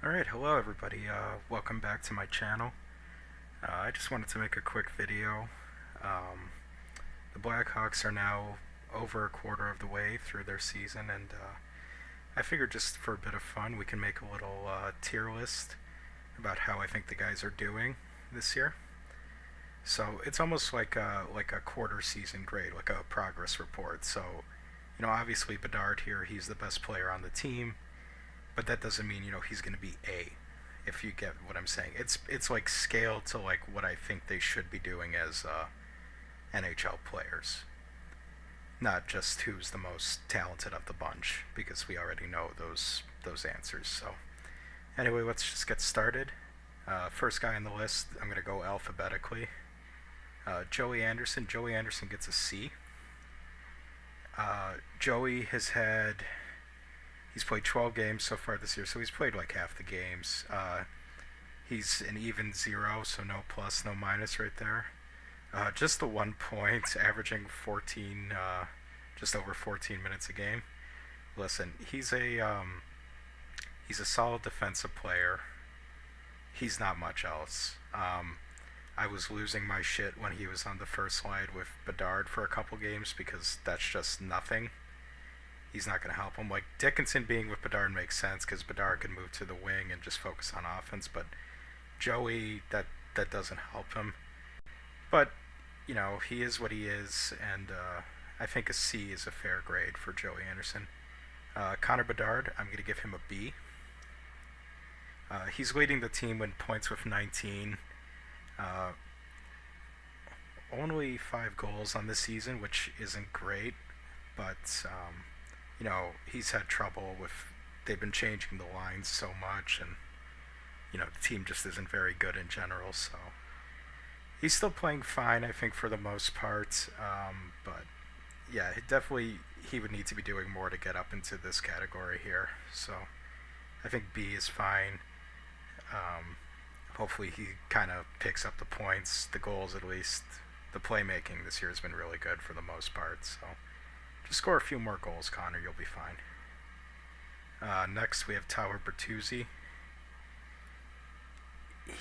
Alright, hello everybody. Welcome back to my channel. I just wanted to make a quick video. Um, the Blackhawks are now over a quarter of the way through their season, and I figured just for a bit of fun we can make a little tier list about how I think the guys are doing this year. So it's almost like a quarter season grade, like a progress report. So, obviously Bedard here, he's the best player on the team, but that doesn't mean he's going to be A. If you get what I'm saying, it's like scaled to like what I think they should be doing as NHL players, not just who's the most talented of the bunch, because we already know those answers. So anyway, let's just get started. First guy on the list, I'm going to go alphabetically. Joey Anderson. Joey Anderson gets a C. Joey he's played 12 games so far this year, so he's played like half the games. He's an even 0, so no plus, no minus right there. Just the 1 point, averaging 14, just over 14 minutes a game. Listen, he's a solid defensive player. He's not much else. I was losing my shit when he was on the first line with Bedard for a couple games because that's just nothing. He's not going to help him. Like, Dickinson being with Bedard makes sense because Bedard can move to the wing and just focus on offense, but Joey, that doesn't help him. But, he is what he is, and I think a C is a fair grade for Joey Anderson. Connor Bedard, I'm going to give him a B. He's leading the team in points with 19. Only 5 goals on the season, which isn't great, but he's had trouble with. They've been changing the lines so much, and the team just isn't very good in general. So he's still playing fine, I think, for the most part. But yeah, he would need to be doing more to get up into this category here. So I think B is fine. Hopefully he kind of picks up the points, the goals at least. The playmaking this year has been really good for the most part. So just score a few more goals, Connor. You'll be fine. Next, we have Tyler Bertuzzi.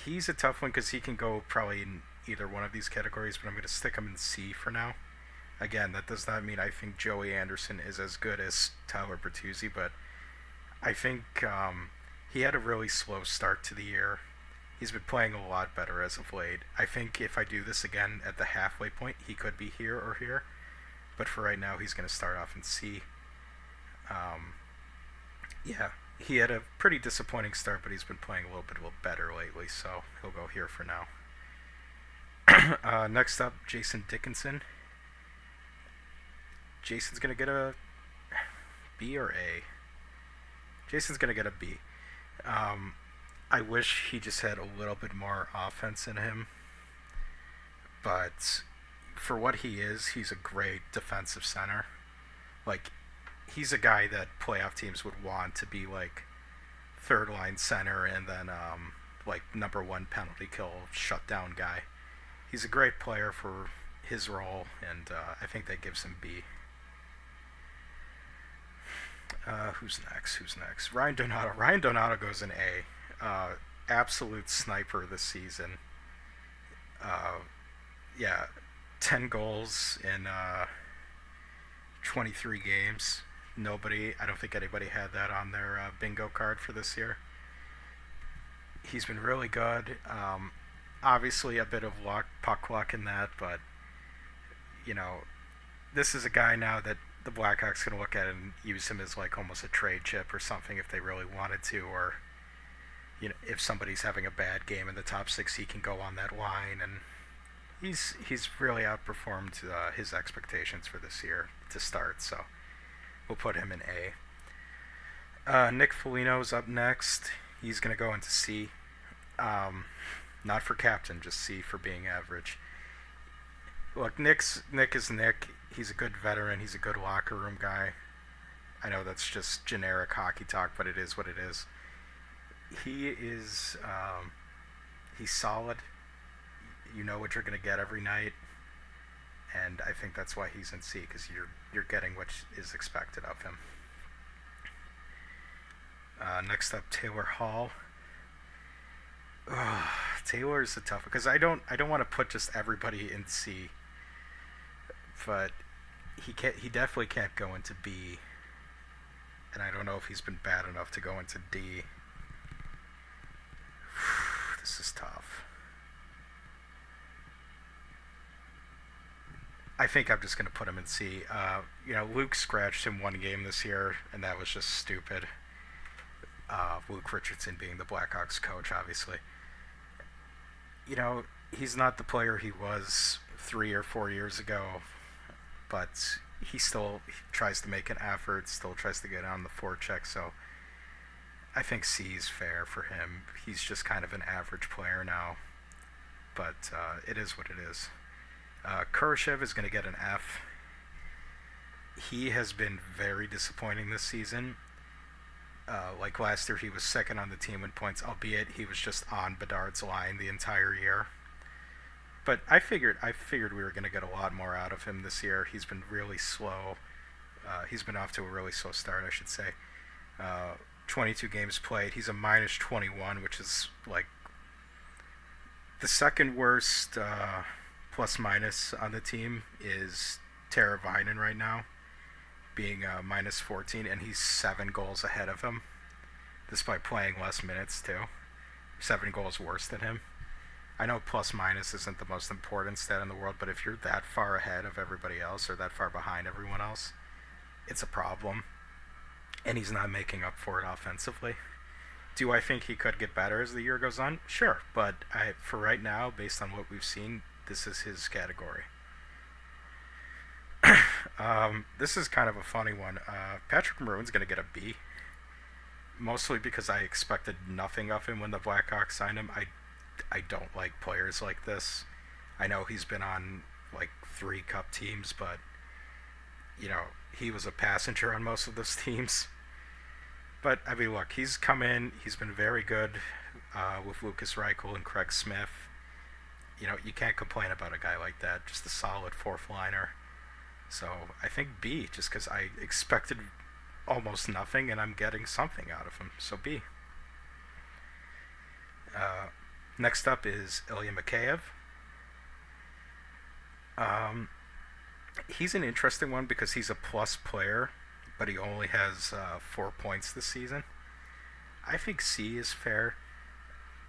He's a tough one because he can go probably in either one of these categories, but I'm going to stick him in C for now. Again, that does not mean I think Joey Anderson is as good as Tyler Bertuzzi, but I think he had a really slow start to the year. He's been playing a lot better as of late. I think if I do this again at the halfway point, he could be here or here. But for right now, he's going to start off in C. Yeah, he had a pretty disappointing start, but he's been playing a little bit better lately, so he'll go here for now. Next up, Jason Dickinson. Jason's going to get a B or A? Jason's going to get a B. I wish he just had a little bit more offense in him, but for what he is, he's a great defensive center. Like, he's a guy that playoff teams would want to be like third line center and then like number one penalty kill shutdown guy. He's a great player for his role, and I think that gives him B. Who's next? Ryan Donato. Ryan Donato goes in A. Absolute sniper this season. Yeah, 10 goals in 23 games. I don't think anybody had that on their bingo card for this year. He's been really good. Obviously, a bit of puck luck in that, but this is a guy now that the Blackhawks can look at and use him as like almost a trade chip or something if they really wanted to, or if somebody's having a bad game in the top 6, he can go on that line, and he's really outperformed his expectations for this year to start. So we'll put him in A. Nick Foligno's up next. He's going to go into C. Not for captain, just C for being average. Look, Nick is Nick. He's a good veteran. He's a good locker room guy. I know that's just generic hockey talk, but it is what it is. He's solid. You know what you're going to get every night, and I think that's why he's in C, because you're getting what is expected of him. Next up, Taylor Hall. Ugh, Taylor's a tough because I don't want to put just everybody in C, but he definitely can't go into B, and I don't know if he's been bad enough to go into D. This is tough. I think I'm just gonna put him in C. Luke scratched him one game this year, and that was just stupid. Luke Richardson being the Blackhawks coach, obviously. You know, he's not the player he was 3 or 4 years ago, but he still tries to make an effort, still tries to get on the forecheck. So I think C is fair for him. He's just kind of an average player now, but it is what it is. Kurashev is going to get an F. He has been very disappointing this season. Like last year, he was second on the team in points, albeit he was just on Bedard's line the entire year. But I figured we were going to get a lot more out of him this year. He's been really slow. He's been off to a really slow start, I should say. 22 games played. He's a minus 21, which is like the second worst plus minus on the team is Teravainen right now, being minus 14, and he's 7 goals ahead of him, despite playing less minutes too. 7 goals worse than him. I know plus minus isn't the most important stat in the world, but if you're that far ahead of everybody else or that far behind everyone else, it's a problem. And he's not making up for it offensively. Do I think he could get better as the year goes on? Sure, but for right now, based on what we've seen, this is his category. This is kind of a funny one. Patrick Maroon's going to get a B, mostly because I expected nothing of him when the Blackhawks signed him. I don't like players like this. I know he's been on like 3 cup teams, but he was a passenger on most of those teams. But I mean, look, he's come in. He's been very good with Lucas Reichel and Craig Smith. You can't complain about a guy like that. Just a solid fourth liner. So I think B, just because I expected almost nothing and I'm getting something out of him. So B. Next up is Ilya Mikheyev. He's an interesting one because he's a plus player, but he only has 4 points this season. I think C is fair.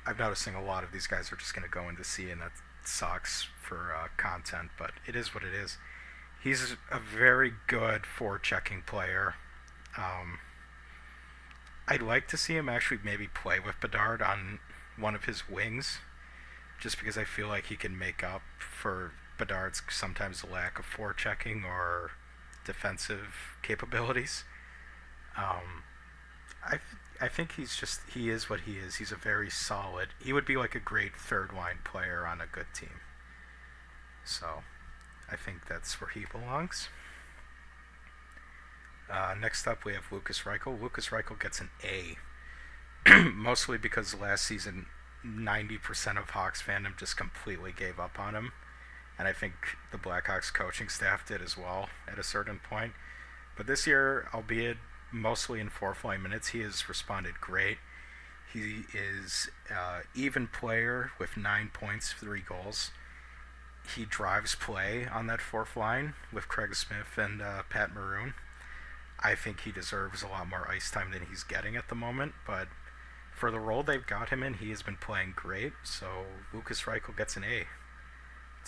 I'm noticing a lot of these guys are just going to go into C, and that sucks for content, but it is what it is. He's a very good forechecking player. I'd like to see him actually maybe play with Bedard on one of his wings, just because I feel like he can make up for Bedard's sometimes lack of forechecking or defensive capabilities. I think he is what he is. He's a very solid. He would be like a great third line player on a good team. So I think that's where he belongs. Next up, we have Lucas Reichel. Lucas Reichel gets an A, mostly because last season 90% of Hawks fandom just completely gave up on him, and I think the Blackhawks coaching staff did as well at a certain point. But this year, albeit mostly in fourth line minutes, he has responded great. He is even player with 9 points, 3 goals. He drives play on that fourth line with Craig Smith and Pat Maroon. I think he deserves a lot more ice time than he's getting at the moment, but for the role they've got him in, he has been playing great. So Lucas Reichel gets an A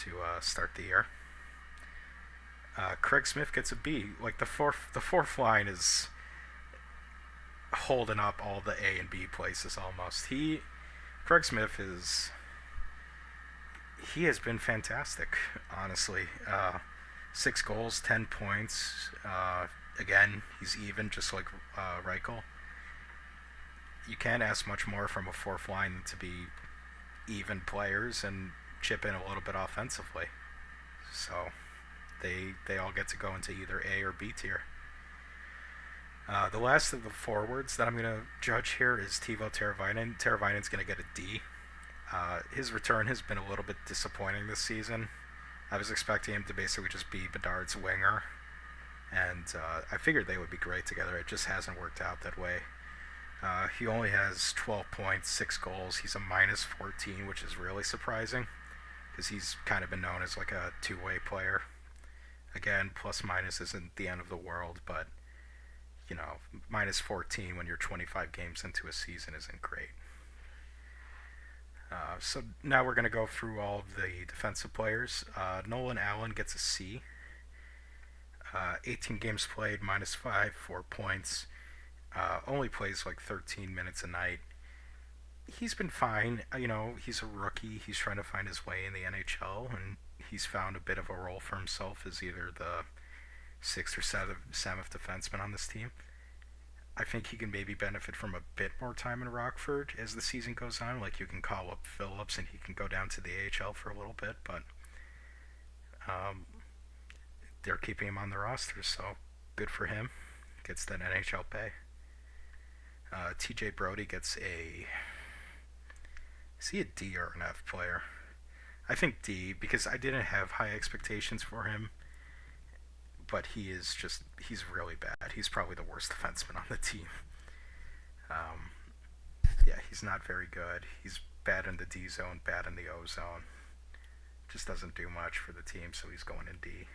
to start the year. Craig Smith gets a B. Like the fourth line is holding up all the A and B places almost. Craig Smith he has been fantastic, honestly. 6 goals, 10 points. Again, he's even, just like Reichel. You can't ask much more from a fourth line than to be even players and chip in a little bit offensively. So they all get to go into either A or B tier. The last of the forwards that I'm going to judge here is Teuvo Teravainen. Teravainen's going to get a D. His return has been a little bit disappointing this season. I was expecting him to basically just be Bedard's winger, and I figured they would be great together. It just hasn't worked out that way. He only has 12 points, 6 goals. He's a minus 14, which is really surprising because he's kind of been known as like a two-way player. Again, plus minus isn't the end of the world, but minus 14 when you're 25 games into a season isn't great. So now we're going to go through all of the defensive players. Nolan Allen gets a C. 18 games played, minus 5, 4 points. Only plays like 13 minutes a night. He's been fine. He's a rookie. He's trying to find his way in the NHL, and he's found a bit of a role for himself as either the sixth or seventh defenseman on this team. I think he can maybe benefit from a bit more time in Rockford as the season goes on. Like, you can call up Phillips and he can go down to the AHL for a little bit, but they're keeping him on the roster, so good for him. Gets that NHL pay. TJ Brody gets a... Is he a D or an F player? I think D, because I didn't have high expectations for him, but he's really bad. He's probably the worst defenseman on the team. Yeah, he's not very good. He's bad in the D zone, bad in the O zone. Just doesn't do much for the team, so he's going in D.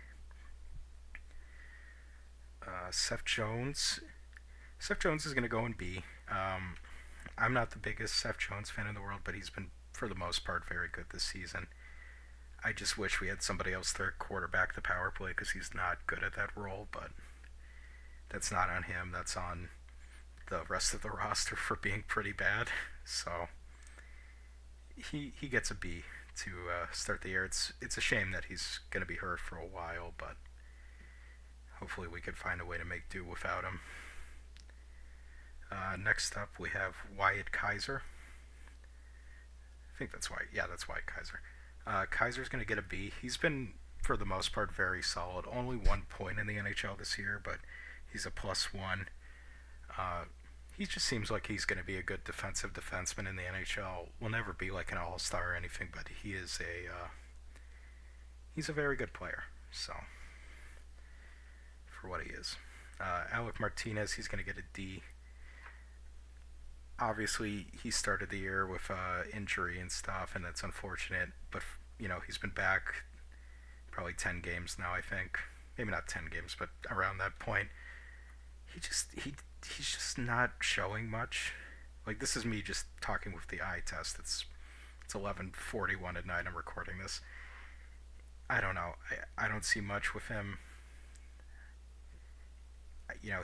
Seth Jones. Seth Jones is going to go in B. I'm not the biggest Seth Jones fan in the world, but he's been, for the most part, very good this season. I just wish we had somebody else to quarterback the power play because he's not good at that role, but that's not on him. That's on the rest of the roster for being pretty bad. So he gets a B to start the year. It's a shame that he's going to be hurt for a while, but hopefully we can find a way to make do without him. Next up, we have Wyatt Kaiser. I think that's Wyatt. Yeah, that's Wyatt Kaiser. Kaiser's going to get a B. He's been, for the most part, very solid. Only 1 point in the NHL this year, but he's a +1. He just seems like he's going to be a good defensive defenseman in the NHL. Will never be like an all-star or anything, but he's a very good player. So, for what he is. Alec Martinez, he's going to get a D. Obviously, he started the year with injury and stuff, and that's unfortunate. But he's been back probably 10 games now, I think. Maybe not 10 games, but around that point. He's just not showing much. Like, this is me just talking with the eye test. It's 11:41 at night. I'm recording this. I don't know. I don't see much with him.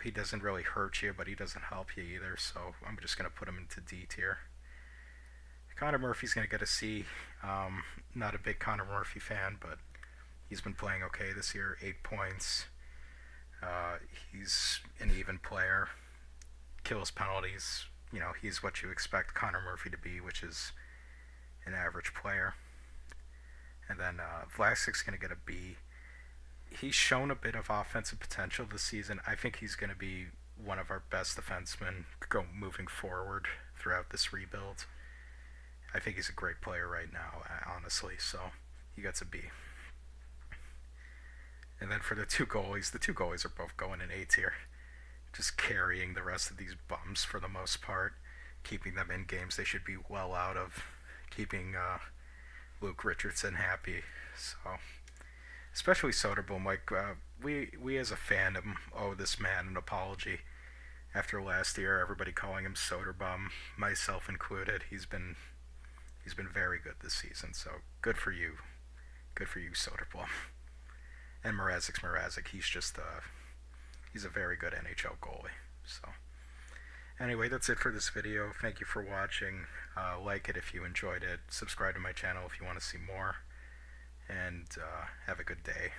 He doesn't really hurt you, but he doesn't help you either, so I'm just going to put him into D tier. Connor Murphy's going to get a C. Not a big Connor Murphy fan, but he's been playing okay this year. 8 points. He's an even player. Kills penalties. He's what you expect Connor Murphy to be, which is an average player. And then Vlasic's going to get a B. He's shown a bit of offensive potential this season. I think he's going to be one of our best defensemen moving forward throughout this rebuild. I think he's a great player right now, honestly, so he gets a B. And then for the two goalies are both going in A tier. Just carrying the rest of these bums for the most part, keeping them in games they should be well out of, keeping Luke Richardson happy. So... especially Soderblom, we as a fandom owe this man an apology. After last year, everybody calling him Soderbum, myself included, he's been very good this season. So good for you, Soderblom. And Mrazek, he's a very good NHL goalie. So anyway, that's it for this video. Thank you for watching. Like it if you enjoyed it. Subscribe to my channel if you want to see more. And have a good day.